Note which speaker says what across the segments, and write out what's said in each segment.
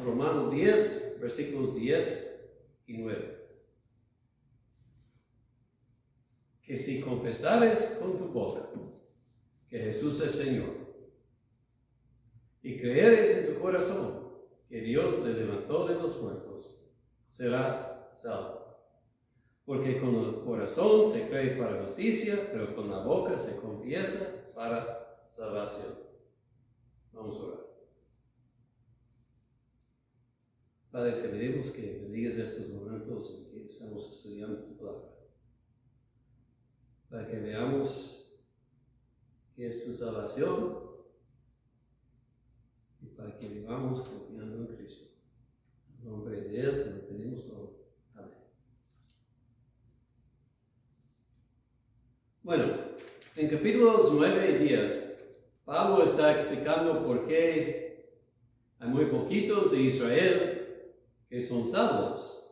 Speaker 1: Romanos 10, versículos 10 y 9. Que si confesares con tu boca que Jesús es Señor, y creeres en tu corazón que Dios le levantó de los muertos, serás salvo. Porque con el corazón se cree para justicia, pero con la boca se confiesa para salvación. Vamos a orar. Padre, te pedimos que bendigas estos momentos en que estamos estudiando tu palabra, para que veamos que es tu salvación y para que vivamos confiando en Cristo. En nombre de Él te lo pedimos todo. Amén. Bueno, en capítulos 9 y 10, Pablo está explicando por qué hay muy poquitos de Israel que son salvos,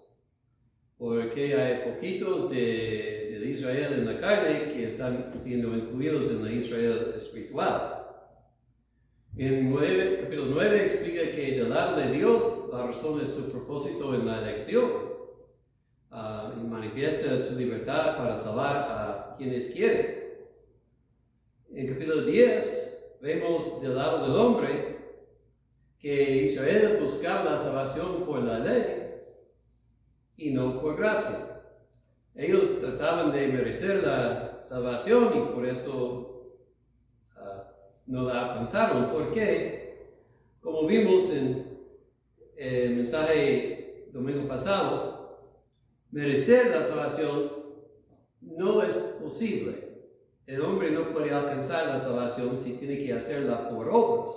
Speaker 1: porque hay poquitos de Israel en la carne que están siendo incluidos en la Israel espiritual. En capítulo 9 explica que del lado de Dios la razón es su propósito en la elección, y manifiesta su libertad para salvar a quienes quiere. En capítulo 10 vemos del lado del hombre que Israel buscaba la salvación por la ley y no por gracia. Ellos trataban de merecer la salvación y por eso no la alcanzaron. Porque, como vimos en el mensaje domingo pasado, merecer la salvación no es posible. El hombre no puede alcanzar la salvación si tiene que hacerla por obras.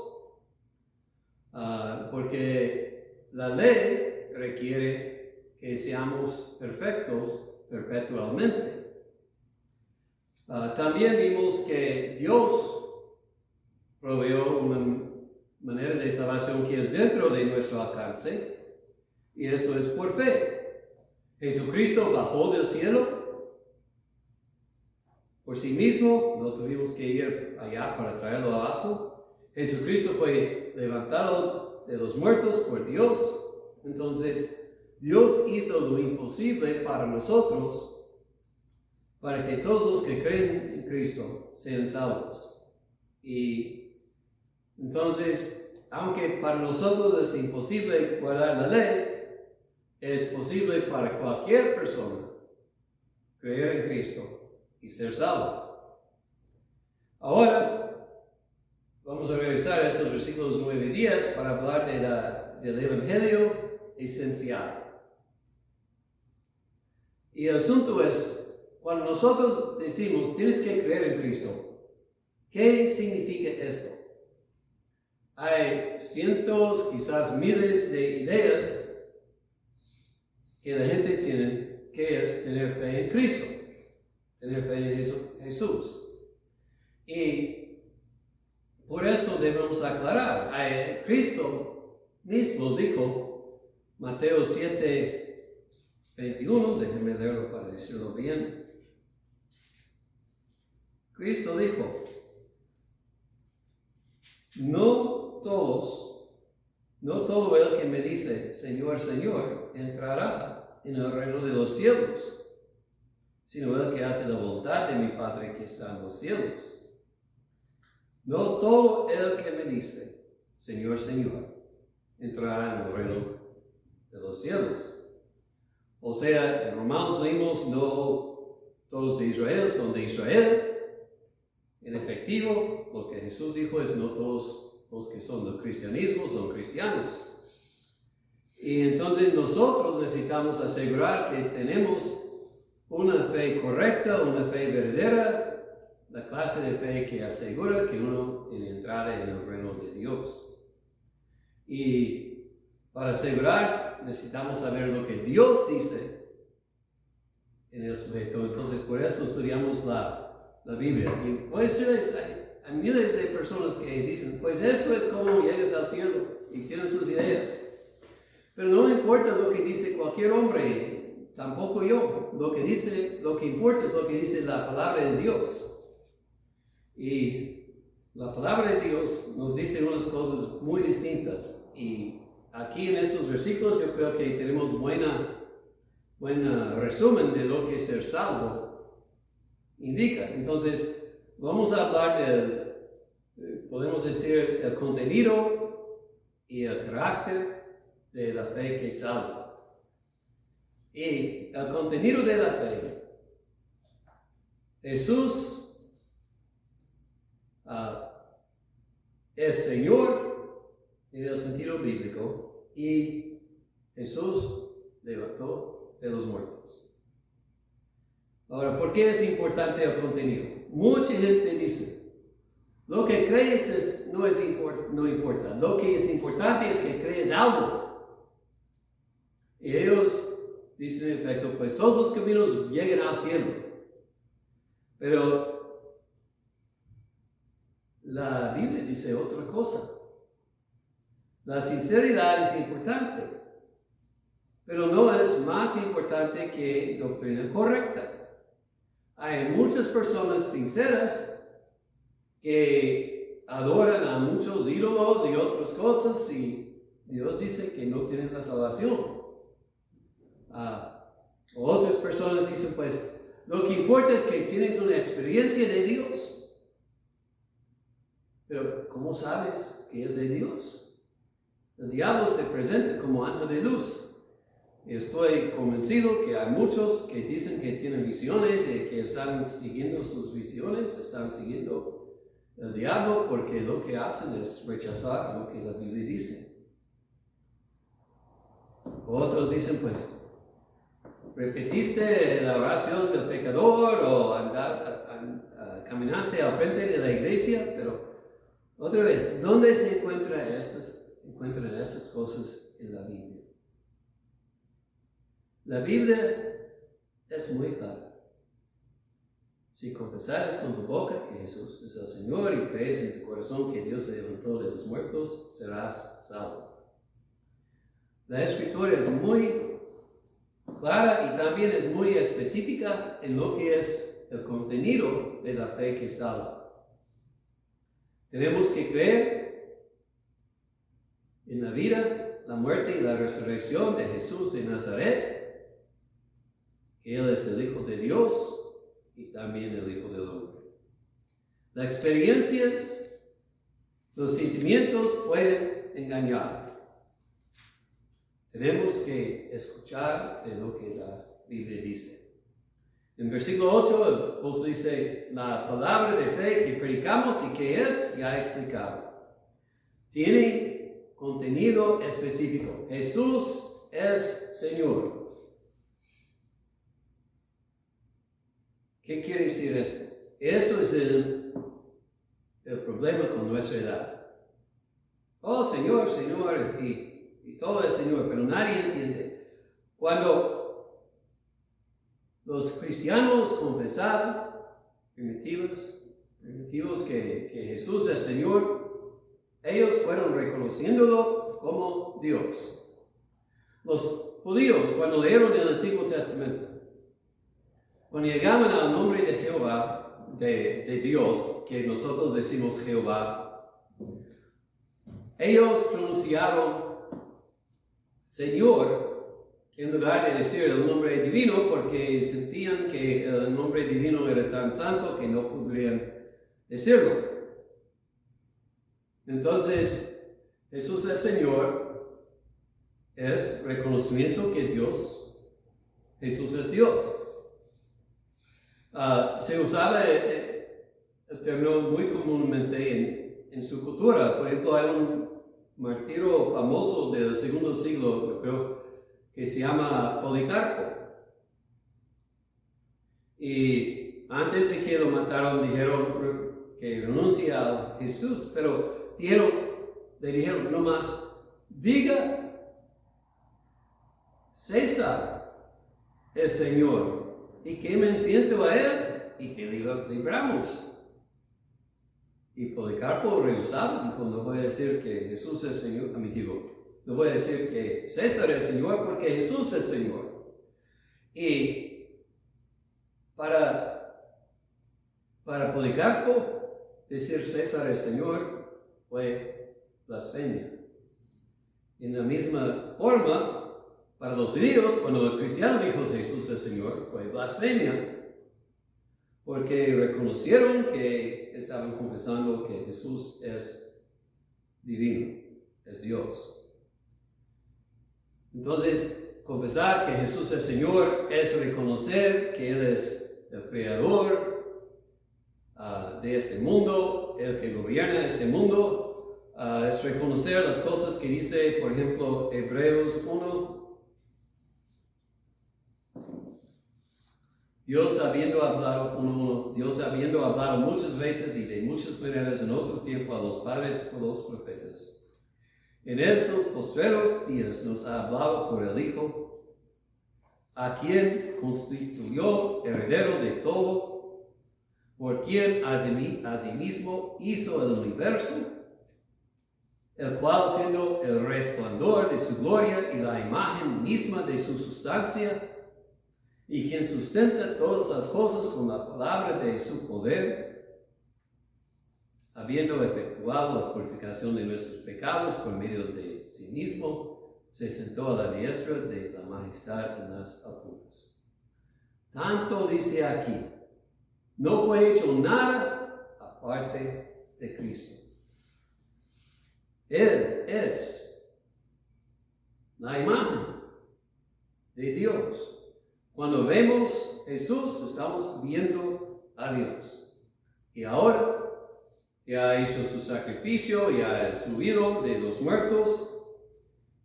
Speaker 1: Porque la ley requiere que seamos perfectos perpetuamente. También vimos que Dios proveyó una manera de salvación que es dentro de nuestro alcance, y eso es por fe. Jesucristo bajó del cielo por sí mismo, no tuvimos que ir allá para traerlo abajo. Jesucristo fue levantado de los muertos por Dios. Entonces, Dios hizo lo imposible para nosotros, para que todos los que creen en Cristo sean salvos. Y entonces, aunque para nosotros es imposible guardar la ley, es posible para cualquier persona creer en Cristo y ser salvo. Ahora, vamos a revisar estos versículos 9 y 10 para hablar del Evangelio esencial. Y el asunto es, cuando nosotros decimos, tienes que creer en Cristo, ¿qué significa esto? Hay cientos, quizás miles de ideas que la gente tiene que es tener fe en Cristo, tener fe en Jesús. Y por eso debemos aclarar, Cristo mismo dijo, Mateo 7:21, déjenme leerlo para decirlo bien. Cristo dijo, no todo el que me dice, Señor, Señor, entrará en el reino de los cielos, sino el que hace la voluntad de mi Padre que está en los cielos. No todo el que me dice, Señor, Señor, entrará en el reino de los cielos. O sea, en Romanos leímos, no todos de Israel son de Israel. En efectivo, lo que Jesús dijo es, no todos los que son del cristianismo son cristianos. Y entonces nosotros necesitamos asegurar que tenemos una fe correcta, una fe verdadera, la clase de fe que asegura que uno tiene entrada en el reino de Dios. Y para asegurar, necesitamos saber lo que Dios dice en el sujeto. Entonces, por eso estudiamos la Biblia. Y pues hay miles de personas que dicen, pues esto es como llegas al cielo, y tienen sus ideas. Pero no importa lo que dice cualquier hombre, tampoco yo. Lo que importa es lo que dice la palabra de Dios. Y la palabra de Dios nos dice unas cosas muy distintas. Y aquí en estos versículos yo creo que tenemos buen resumen de lo que ser salvo indica. Entonces, vamos a hablar podemos decir, el contenido y el carácter de la fe que salva. Y el contenido de la fe. Jesús es Señor en el sentido bíblico y Jesús levantó de los muertos. Ahora, ¿por qué es importante el contenido? Mucha gente dice, lo que crees no importa. Lo que es importante es que crees algo. Y ellos dicen en efecto, pues todos los caminos llegan al cielo. Pero la Biblia dice otra cosa. La sinceridad es importante, pero no es más importante que doctrina correcta. Hay muchas personas sinceras que adoran a muchos ídolos y otras cosas y Dios dice que no tienen la salvación. Otras personas dicen, pues, lo que importa es que tienes una experiencia de Dios. Pero, ¿cómo sabes que es de Dios? El diablo se presenta como ángel de luz. Y estoy convencido que hay muchos que dicen que tienen visiones y que están siguiendo sus visiones, están siguiendo el diablo porque lo que hacen es rechazar lo que la Biblia dice. Otros dicen, pues, repetiste la oración del pecador o caminaste al frente de la iglesia, pero otra vez, ¿dónde se encuentran esas cosas en la Biblia? La Biblia es muy clara. Si confesares con tu boca que Jesús es el Señor y crees en tu corazón que Dios se levantó de los muertos, serás salvo. La Escritura es muy clara y también es muy específica en lo que es el contenido de la fe que salva. Tenemos que creer en la vida, la muerte y la resurrección de Jesús de Nazaret, que Él es el Hijo de Dios y también el Hijo del Hombre. Las experiencias, los sentimientos pueden engañar. Tenemos que escuchar de lo que la Biblia dice. En versículo 8, el apóstol dice, la palabra de fe que predicamos y que es, ya he explicado. Tiene contenido específico. Jesús es Señor. ¿Qué quiere decir esto? Esto es el problema con nuestra edad. Oh, Señor, Señor, y todo es Señor, pero nadie entiende. Cuando los cristianos confesaron, primitivos que Jesús es Señor, ellos fueron reconociéndolo como Dios. Los judíos, cuando leyeron el Antiguo Testamento, cuando llegaban al nombre de Jehová, de Dios, que nosotros decimos Jehová, ellos pronunciaron Señor en lugar de decir el nombre divino, porque sentían que el nombre divino era tan santo que no podrían decirlo. Entonces, Jesús es Señor, es reconocimiento que Jesús es Dios. Se usaba el término muy comúnmente en su cultura. Por ejemplo, hay un martirio famoso del segundo siglo, creo, que se llama Policarpo. Y antes de que lo mataron, dijeron que renuncia a Jesús, pero le dijeron nomás, diga, César es Señor. Y queme incienso a él y te libramos. Y Policarpo rehusado dijo, no voy a decir que Jesús es Señor, no voy a decir que César es Señor porque Jesús es Señor. Y para Policarpo decir César es Señor fue blasfemia. En la misma forma, para los judíos, cuando el cristiano dijo Jesús es Señor, fue blasfemia, porque reconocieron que estaban confesando que Jesús es divino, es Dios. Entonces, confesar que Jesús es Señor es reconocer que Él es el creador de este mundo, el que gobierna este mundo. Es reconocer las cosas que dice, por ejemplo, Hebreos 1. Dios habiendo hablado muchas veces y de muchas maneras en otro tiempo a los padres por los profetas. En estos postreros días nos ha hablado por el Hijo, a quien constituyó heredero de todo, por quien asimismo hizo el universo, el cual siendo el resplandor de su gloria y la imagen misma de su sustancia, y quien sustenta todas las cosas con la palabra de su poder, habiendo efectuado la purificación de nuestros pecados por medio de sí mismo, se sentó a la diestra de la majestad en las alturas. Tanto dice aquí, no fue hecho nada aparte de Cristo. Él es la imagen de Dios. Cuando vemos a Jesús, estamos viendo a Dios. Y ahora, ya ha hecho su sacrificio, ya ha subido de los muertos,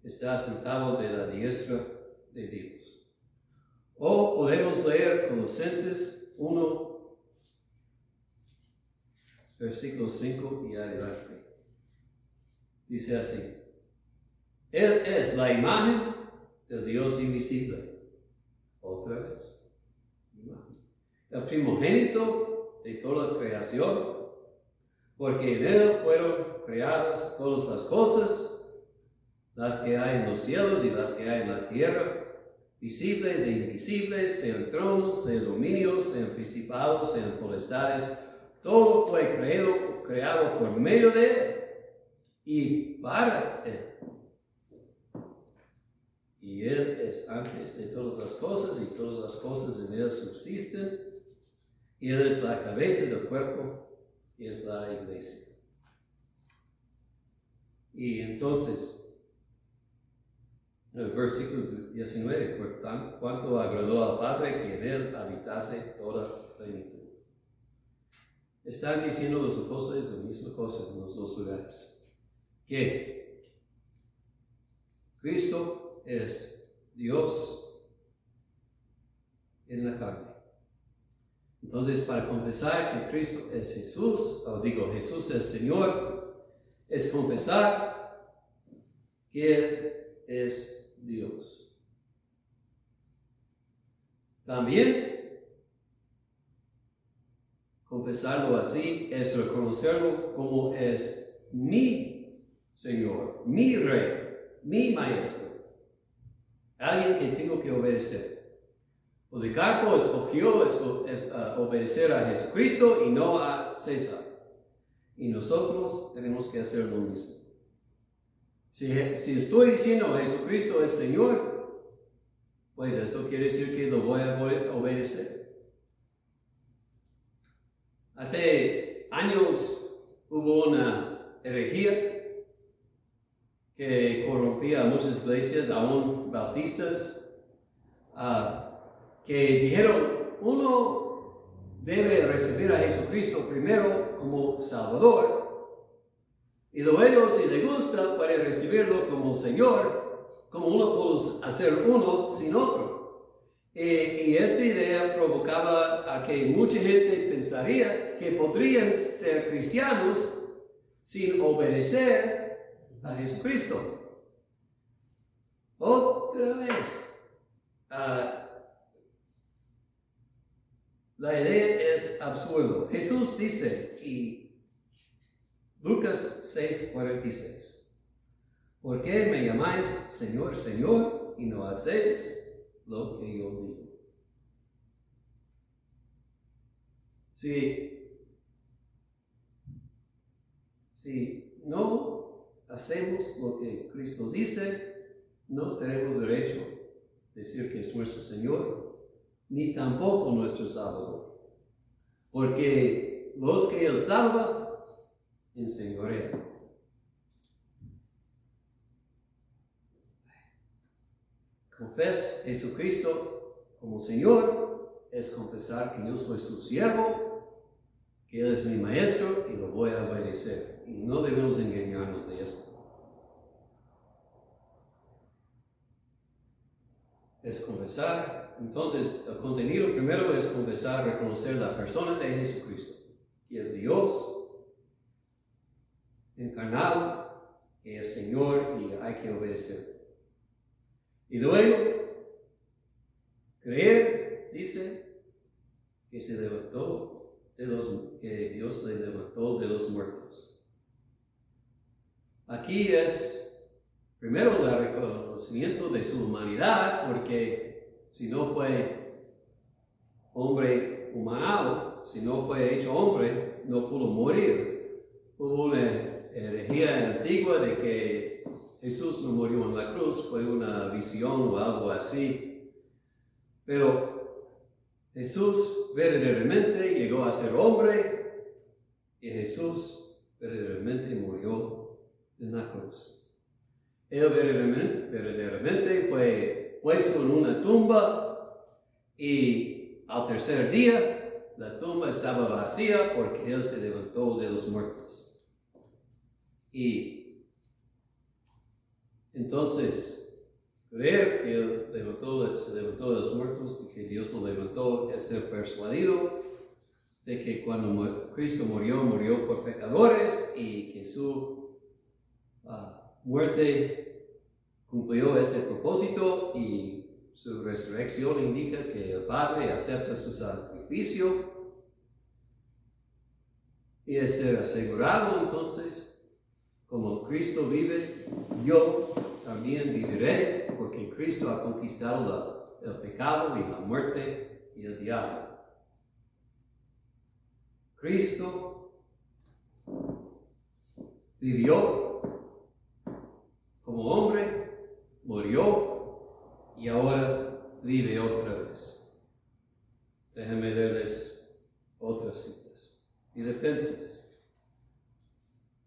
Speaker 1: está sentado de la diestra de Dios. O podemos leer Colosenses 1, versículo 5 y adelante. Dice así: Él es la imagen del Dios invisible. Otra vez, imagen. El primogénito de toda la creación, porque en Él fueron creadas todas las cosas, las que hay en los cielos y las que hay en la tierra, visibles e invisibles, sean tronos, sean dominios, sean principados, sean potestades. Todo fue creado por medio de Él y para Él. Y Él es antes de todas las cosas, y todas las cosas en Él subsisten. Y Él es la cabeza del cuerpo, y es la iglesia. Y entonces, en el versículo 19, por cuanto agradó al Padre que en Él habitase toda plenitud. Están diciendo los apóstoles la misma cosa en los dos lugares. Que Cristo es Dios en la carne. Entonces, para confesar que Cristo es Jesús, Jesús es Señor, es confesar que Él es Dios. También, confesarlo así es reconocerlo como es mi Señor, mi Rey, mi Maestro, alguien que tengo que obedecer. Policarpo escogió obedecer a Jesucristo y no a César. Y nosotros tenemos que hacer lo mismo. Si estoy diciendo Jesucristo es Señor, pues esto quiere decir que lo voy a obedecer. Hace años hubo una herejía que corrompía a muchas iglesias, aún bautistas, que dijeron, uno debe recibir a Jesucristo primero como Salvador, y luego, si le gusta, puede recibirlo como Señor, como uno puede hacer uno sin otro. Y esta idea provocaba a que mucha gente pensaría que podrían ser cristianos sin obedecer a Jesucristo. Otra vez, la idea es absurda. Jesús dice, y Lucas 6:46, ¿por qué me llamáis Señor, Señor, y no hacéis lo que yo digo? Si no hacemos lo que Cristo dice, no tenemos derecho a decir que es nuestro Señor, ni tampoco nuestro Salvador. Porque los que Él salva, enseñorea. Confesar a Jesucristo como Señor es confesar que yo soy su siervo, que Él es mi maestro y lo voy a obedecer. Y no debemos engañarnos de esto. Es confesar. Entonces, el contenido primero es confesar, reconocer la persona de Jesucristo, que es Dios encarnado, que es Señor y hay que obedecer. Y luego, creer, dice, que se levantó que Dios le levantó de los muertos. Aquí es, primero, el reconocimiento de su humanidad, porque si no fue hombre humano, si no fue hecho hombre, no pudo morir. Hubo una herejía antigua de que Jesús no murió en la cruz, fue una visión o algo así. Pero Jesús verdaderamente llegó a ser hombre y Jesús verdaderamente murió en la cruz. Él verdaderamente fue puesto en una tumba y al tercer día la tumba estaba vacía porque Él se levantó de los muertos. Y entonces, creer que Él se levantó de los muertos y que Dios lo levantó es ser persuadido de que cuando Cristo murió por pecadores y que su muerte cumplió este propósito y su resurrección indica que el Padre acepta su sacrificio y es ser asegurado entonces. Como Cristo vive, yo también viviré, porque Cristo ha conquistado el pecado y la muerte y el diablo. Cristo vivió como hombre, murió y ahora vive otra vez. Déjenme darles otras citas. Filipenses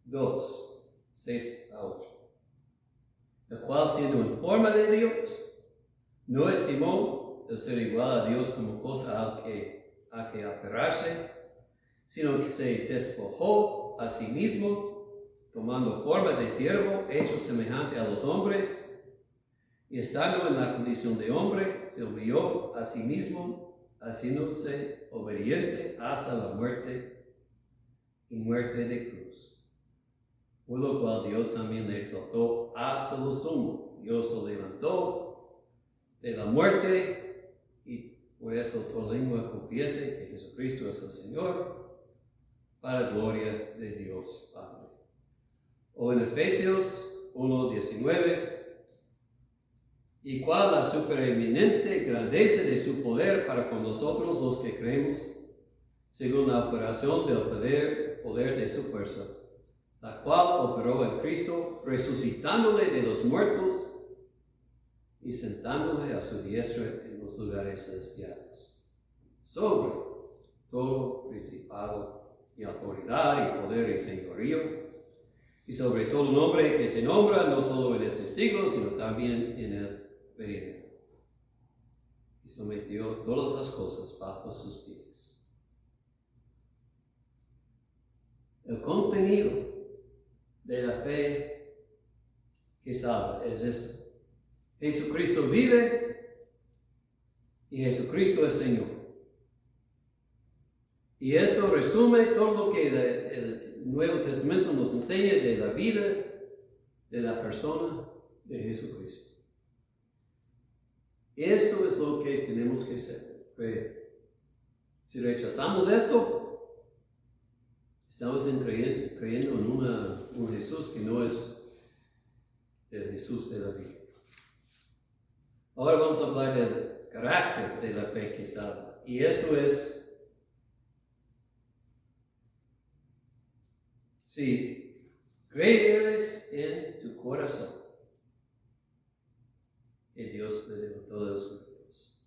Speaker 1: 2. 6 a 8. El cual, siendo en forma de Dios, no estimó el ser igual a Dios como cosa a que aferrarse, sino que se despojó a sí mismo, tomando forma de siervo, hecho semejante a los hombres, y estando en la condición de hombre, se humilló a sí mismo, haciéndose obediente hasta la muerte y muerte de cruz. Por lo cual Dios también le exaltó hasta lo sumo. Dios lo levantó de la muerte y por eso toda lengua confiese que Jesucristo es el Señor para gloria de Dios Padre. O en Efesios 1:19, y cuál la supereminente grandeza de su poder para con nosotros los que creemos, según la operación del poder de su fuerza, la cual operó en Cristo, resucitándole de los muertos y sentándole a su diestra en los lugares celestiales, sobre todo principado y autoridad y poder y señorío, y sobre todo nombre que se nombra no solo en este siglo, sino también en el venidero. Y sometió todas las cosas bajo sus pies. El contenido de la fe que salva es esto. Jesucristo vive y Jesucristo es Señor. Y esto resume todo lo que el Nuevo Testamento nos enseña de la vida de la persona de Jesucristo. Esto es lo que tenemos que creer. Si rechazamos esto, estamos creyendo en un Jesús que no es el Jesús de la Biblia. Ahora vamos a hablar del carácter de la fe que salva. Y esto es, si Crees en tu corazón que Dios le levantó de los muertos,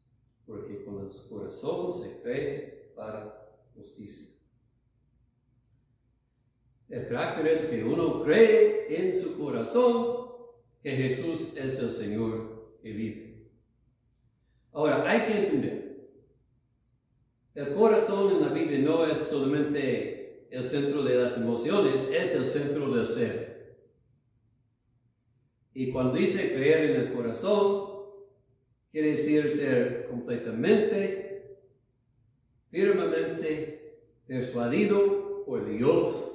Speaker 1: porque con los corazones se cree para justicia. El carácter es que uno cree en su corazón que Jesús es el Señor que vive. Ahora, hay que entender, el corazón en la Biblia no es solamente el centro de las emociones, es el centro del ser. Y cuando dice creer en el corazón, quiere decir ser completamente, firmemente persuadido por Dios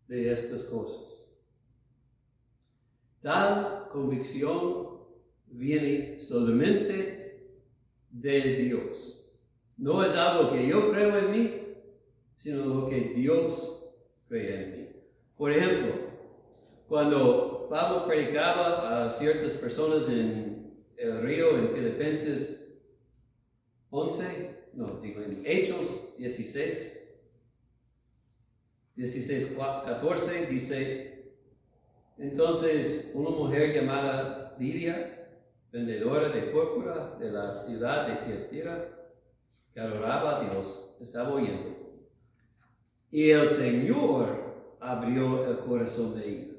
Speaker 1: de estas cosas. Tal convicción viene solamente de Dios. No es algo que yo creo en mí, sino lo que Dios cree en mí. Por ejemplo, cuando Pablo predicaba a ciertas personas en el río, en Filipenses 11, en Hechos 14, dice, entonces una mujer llamada Lidia, vendedora de púrpura de la ciudad de Tiatira, que adoraba a Dios, estaba oyendo. Y el Señor abrió el corazón de ella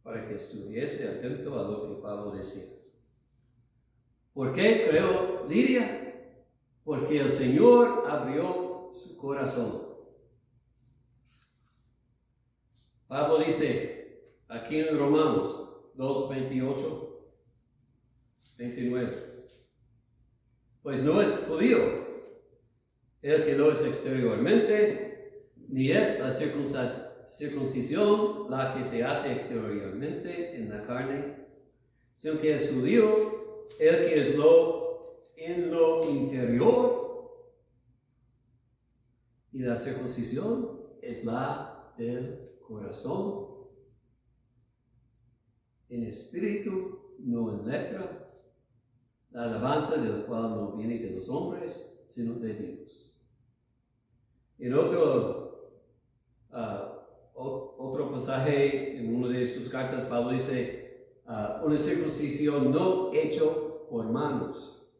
Speaker 1: para que estuviese atento a lo que Pablo decía. ¿Por qué creo Lidia? Porque el Señor abrió su corazón. Pablo dice aquí en Romanos 2, 28, 29. Pues no es judío el que lo es exteriormente, ni es la circuncisión la que se hace exteriormente en la carne, sino que es judío el que es en lo interior, y la circuncisión es la del corazón, en espíritu, no en letra, la alabanza del cual no viene de los hombres, sino de Dios. En otro pasaje, en una de sus cartas, Pablo dice, una circuncisión no hecho por manos,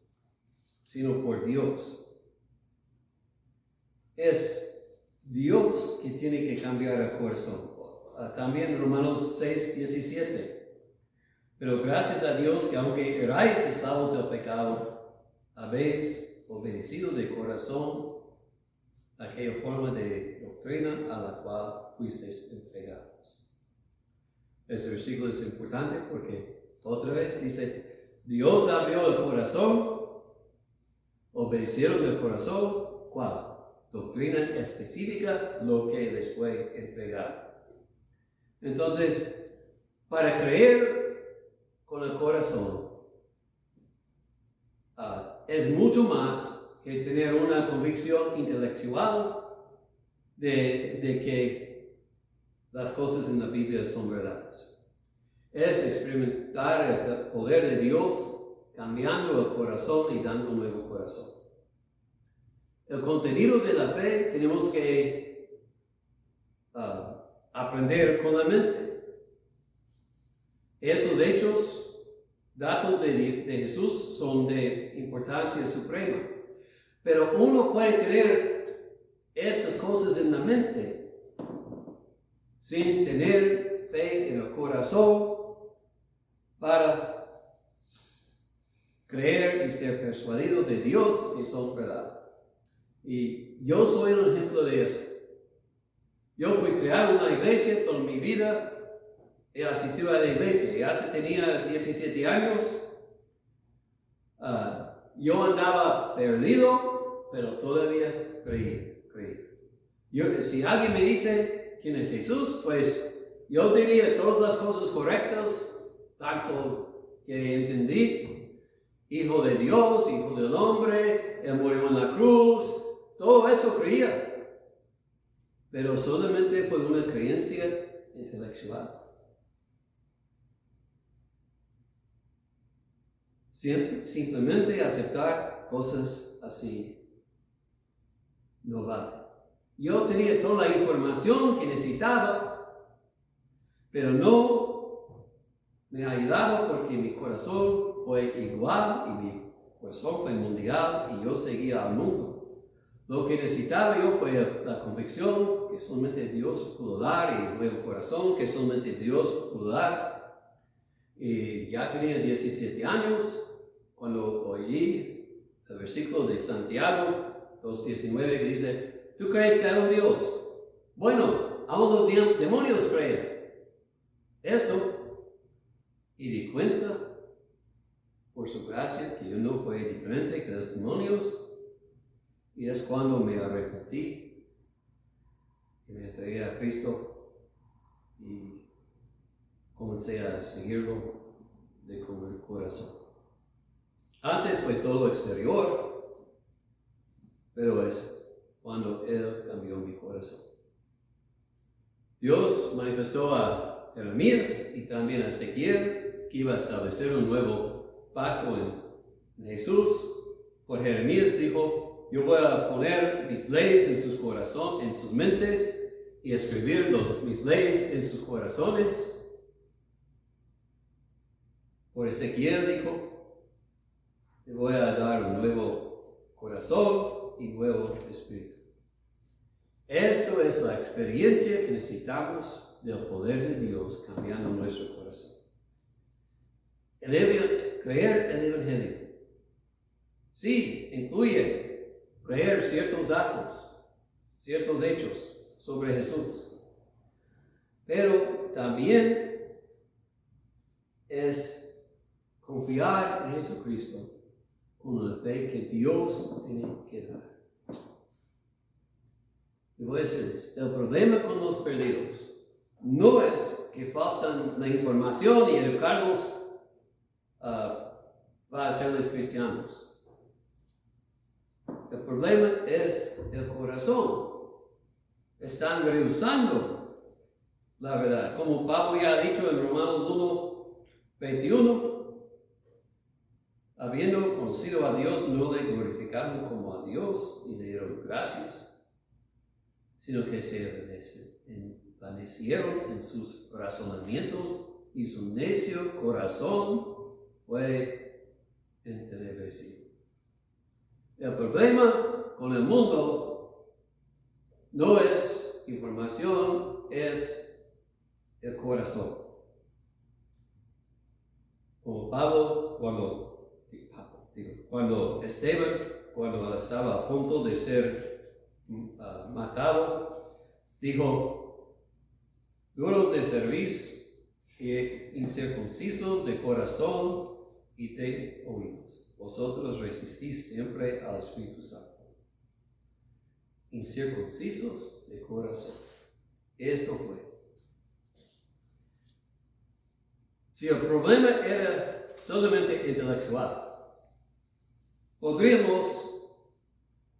Speaker 1: sino por Dios. Es Dios que tiene que cambiar el corazón. También Romanos 6, 17. Pero gracias a Dios que aunque erais esclavos del pecado, habéis obedecido de corazón aquella forma de doctrina a la cual fuisteis entregados. Este versículo es importante porque otra vez dice, Dios abrió el corazón, obedecieron del corazón, ¿cuál? Doctrina específica, lo que les fue entregado. Entonces, para creer con el corazón es mucho más que tener una convicción intelectual de que las cosas en la Biblia son verdades. Es experimentar el poder de Dios cambiando el corazón y dando un nuevo corazón. El contenido de la fe tenemos que aprender con la mente. Esos hechos, datos de Jesús, son de importancia suprema. Pero uno puede tener estas cosas en la mente sin tener fe en el corazón para creer y ser persuadido de Dios que son verdad. Y yo soy un ejemplo de eso. Yo fui creado en una iglesia toda mi vida. He asistido a la iglesia y hace tenía 17 años. Yo andaba perdido, pero todavía creí. Si alguien me dice quién es Jesús, pues yo diría todas las cosas correctas, tanto que entendí. Hijo de Dios, hijo del hombre, Él murió en la cruz, todo eso creía. Pero solamente fue una creencia intelectual. Simplemente aceptar cosas así no vale. Yo tenía toda la información que necesitaba Pero no me ha ayudado porque mi corazón fue igual y mi corazón fue mundial y yo seguía al mundo. Lo que necesitaba yo fue la convicción que solamente Dios pudo dar y un nuevo corazón que solamente Dios pudo dar. Y ya tenía 17 años cuando oí el versículo de Santiago 2:19 que dice: ¿tú crees que hay un Dios? Bueno, aún los demonios creen esto, y di cuenta por su gracia que yo no fui diferente que los demonios, y es cuando me arrepentí y me entregué a Cristo y comencé a seguirlo de corazón. Antes fue todo exterior, pero es cuando Él cambió mi corazón. Dios manifestó a Jeremías y también a Ezequiel que iba a establecer un nuevo pacto en Jesús. Por Jeremías dijo: yo voy a poner mis leyes en sus corazones, en sus mentes, y escribir mis leyes en sus corazones. Por Ezequiel dijo: te voy a dar un nuevo corazón y nuevo espíritu. Esto es la experiencia que necesitamos del poder de Dios cambiando nuestro corazón. Creer el Evangelio. Sí, incluye creer ciertos datos, ciertos hechos sobre Jesús. Pero también es confiar en Jesucristo con la fe que Dios tiene que dar. Y voy a decirles, el problema con los perdidos no es que faltan la información y educarlos para hacerles cristianos. El problema es el corazón. Están rehusando la verdad. Como Pablo ya ha dicho en Romanos 1:21, habiendo conocido a Dios, no le glorificaron como a Dios y le dieron gracias, sino que se envanecieron en sus razonamientos y su necio corazón fue entenebrecido. El problema con el mundo no es información, es el corazón. Como Pablo, cuando Esteban, cuando estaba a punto de ser matado, dijo: duros de cerviz e incircuncisos de corazón y de oídos, vosotros resistís siempre al Espíritu Santo. Incircuncisos de corazón. Esto fue. Si el problema era solamente intelectual, podríamos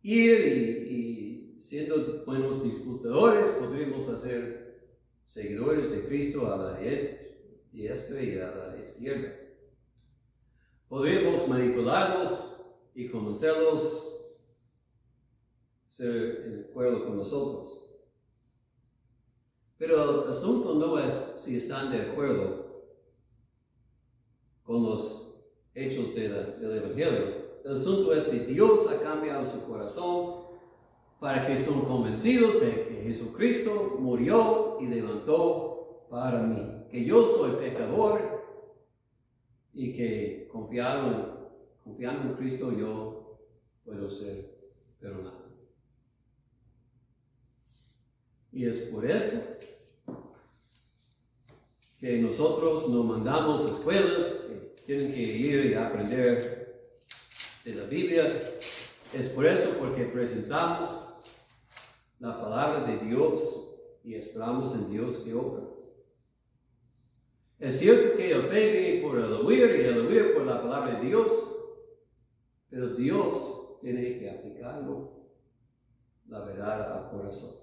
Speaker 1: ir y siendo buenos disputadores, podríamos hacer seguidores de Cristo a la diestra y a la izquierda. Podríamos manipularlos y convencerlos a ser en acuerdo con nosotros. Pero el asunto no es si están de acuerdo con los hechos del Evangelio. El asunto es si Dios ha cambiado su corazón para que son convencidos de que Jesucristo murió y levantó para mí, que yo soy pecador y que confiando en Cristo yo puedo ser perdonado. Y es por eso que nosotros nos mandamos a escuelas que tienen que ir y aprender de la Biblia. Es por eso porque presentamos la palabra de Dios y esperamos en Dios que obra. Es cierto que el fe viene por el oír y el oír por la palabra de Dios, pero Dios tiene que aplicarlo, la verdad, al corazón.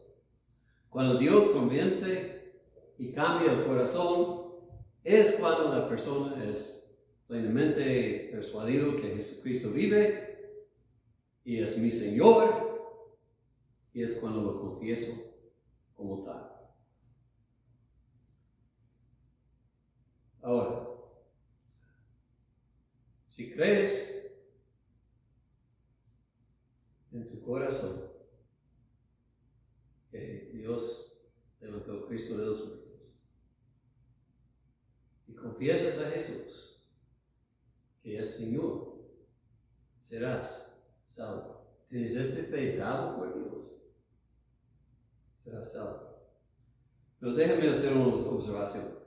Speaker 1: Cuando Dios convence y cambia el corazón, es cuando la persona es plenamente persuadido que Jesucristo vive y es mi Señor, y es cuando lo confieso como tal. Ahora, si crees en tu corazón que Dios levantó a Cristo de los muertos y confiesas a Jesús que es Señor, serás salvo. Tienes este fe dado por Dios, serás salvo. Pero déjame hacer una observación.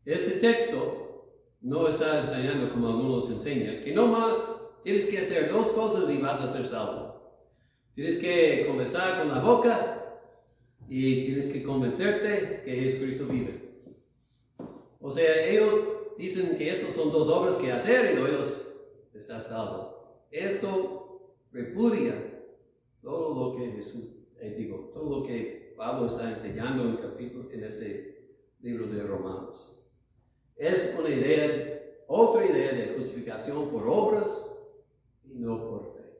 Speaker 1: Este texto no está enseñando como algunos enseñan, que no más tienes que hacer dos cosas y vas a ser salvo. Tienes que confesar con la boca y tienes que convencerte que Jesucristo vive. O sea, ellos dicen que estas son dos obras que hacer y luego estás salvo. Esto repudia todo lo que todo lo que Pablo está enseñando en este libro de Romanos. Es una idea, otra idea de justificación por obras y no por fe.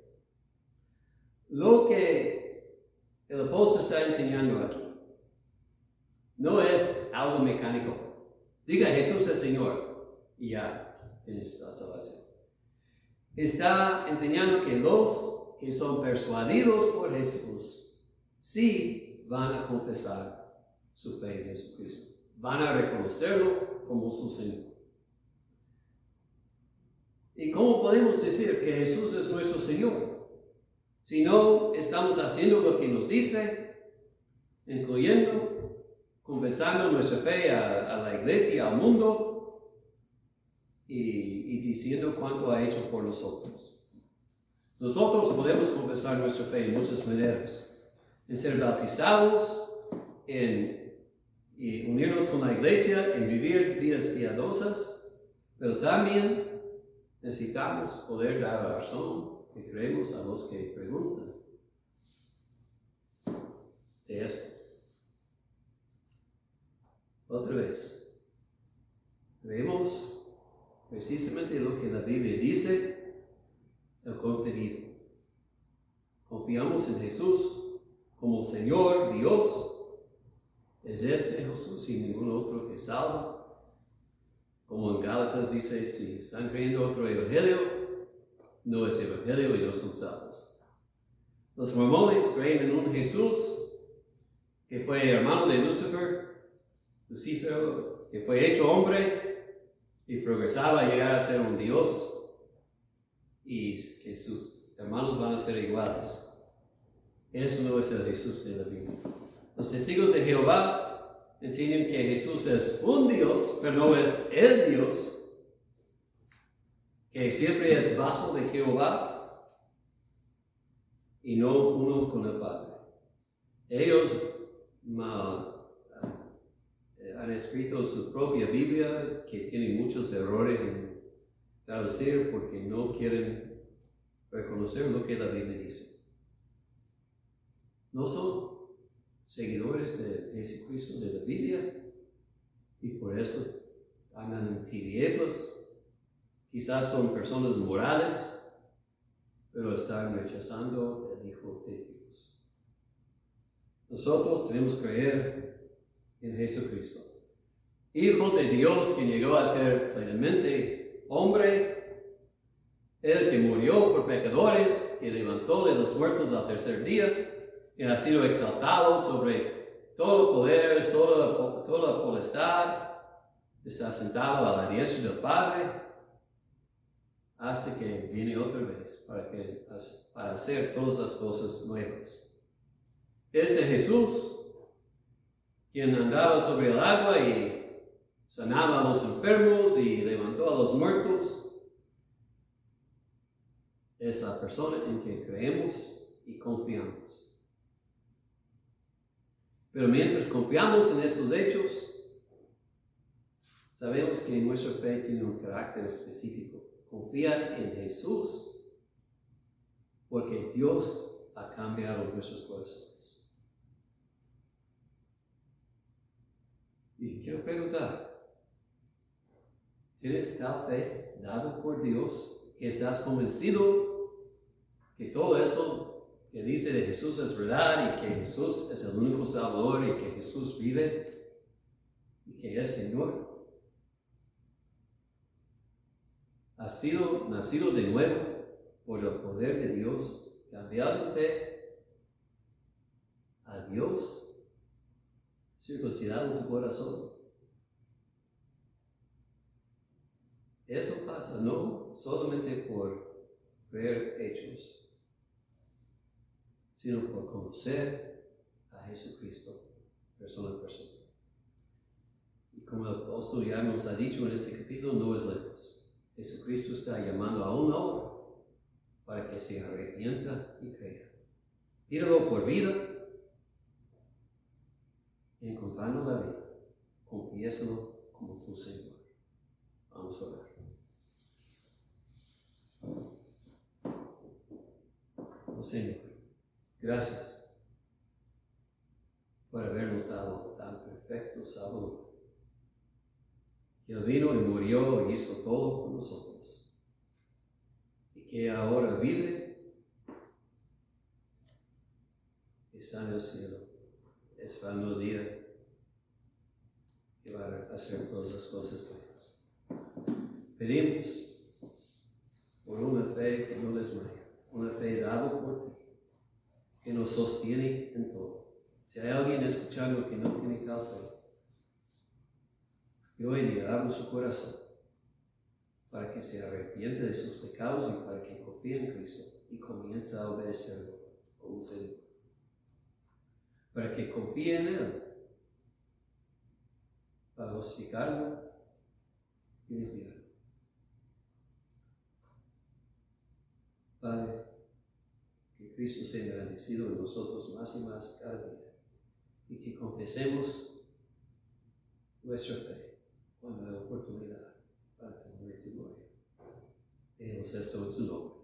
Speaker 1: Lo que el apóstol está enseñando aquí no es algo mecánico. Diga Jesús es Señor y ya tienes la salvación. Está enseñando que los que son persuadidos por Jesús sí van a confesar su fe en Jesucristo. Van a reconocerlo como su Señor. ¿Y cómo podemos decir que Jesús es nuestro Señor? Si no estamos haciendo lo que nos dice, incluyendo, confesando nuestra fe a la iglesia, al mundo, y diciendo cuánto ha hecho por nosotros. Nosotros podemos confesar nuestra fe en muchas maneras. En ser bautizados, y unirnos con la iglesia, en vivir vidas piadosas, pero también necesitamos poder dar la razón que creemos a los que preguntan de esto. Otra vez, creemos precisamente lo que la Biblia dice, el contenido. Confiamos en Jesús como Señor, Dios. Es este Jesús y ningún otro que salva. Como en Gálatas dice, si están creyendo otro evangelio, no es evangelio y no son salvos. Los mormones creen en un Jesús que fue hermano de Lucifer, que fue hecho hombre y progresaba a llegar a ser un Dios y que sus hermanos van a ser iguales. Eso no es el Jesús de la Biblia. Los testigos de Jehová enseñan que Jesús es un Dios, pero no es el Dios, que siempre es bajo de Jehová y no uno con el Padre. Ellos han escrito su propia Biblia, que tiene muchos errores en traducir porque no quieren reconocer lo que la Biblia dice. No son seguidores de Jesucristo de la Biblia y por eso andan en tinieblas. Quizás son personas morales, pero están rechazando el Hijo de Dios. Nosotros tenemos que creer en Jesucristo, Hijo de Dios, que llegó a ser plenamente hombre, el que murió por pecadores, que levantó de los muertos al tercer día, y ha sido exaltado sobre todo poder, toda potestad, está sentado a la diestra del Padre, hasta que viene otra vez para hacer todas las cosas nuevas. Este Jesús, quien andaba sobre el agua y sanaba a los enfermos y levantó a los muertos, es la persona en que creemos y confiamos. Pero mientras confiamos en estos hechos, sabemos que nuestra fe tiene un carácter específico. Confía en Jesús, porque Dios ha cambiado nuestros corazones. Y quiero preguntar, ¿tienes tal fe dado por Dios que estás convencido que todo esto que dice de Jesús es verdad y que Jesús es el único Salvador y que Jesús vive y que es Señor? has sido nacido de nuevo por el poder de Dios, cambiándote a Dios, circuncidado tu corazón. Eso pasa no solamente por ver hechos, sino por conocer a Jesucristo, persona a persona. Y como el apóstol ya nos ha dicho en este capítulo, no es lejos. Jesucristo está llamando a una hora para que se arrepienta y crea. Pídelo por vida, encontrando la vida. Confiésalo como tu Señor. Vamos a orar. Oh Señor, gracias por habernos dado tan perfecto Salvador, que Él vino y murió y hizo todo por nosotros, y que ahora vive, está en el cielo, esperando el día que va a hacer todas las cosas nuevas. Pedimos por una fe que no desmaya, una fe dada por ti, que nos sostiene en todo. Si hay alguien escuchando que no tiene tal fe, y hoy día abro su corazón para que se arrepiente de sus pecados y para que confíe en Cristo y comience a obedecerlo como un Señor. Para que confíe en Él, para justificarlo y limpiarlo. Padre, que Cristo sea engrandecido en nosotros más y más cada día, y que confesemos nuestra fe cuando hay oportunidad para tu gloria. Pedimos esto en su nombre.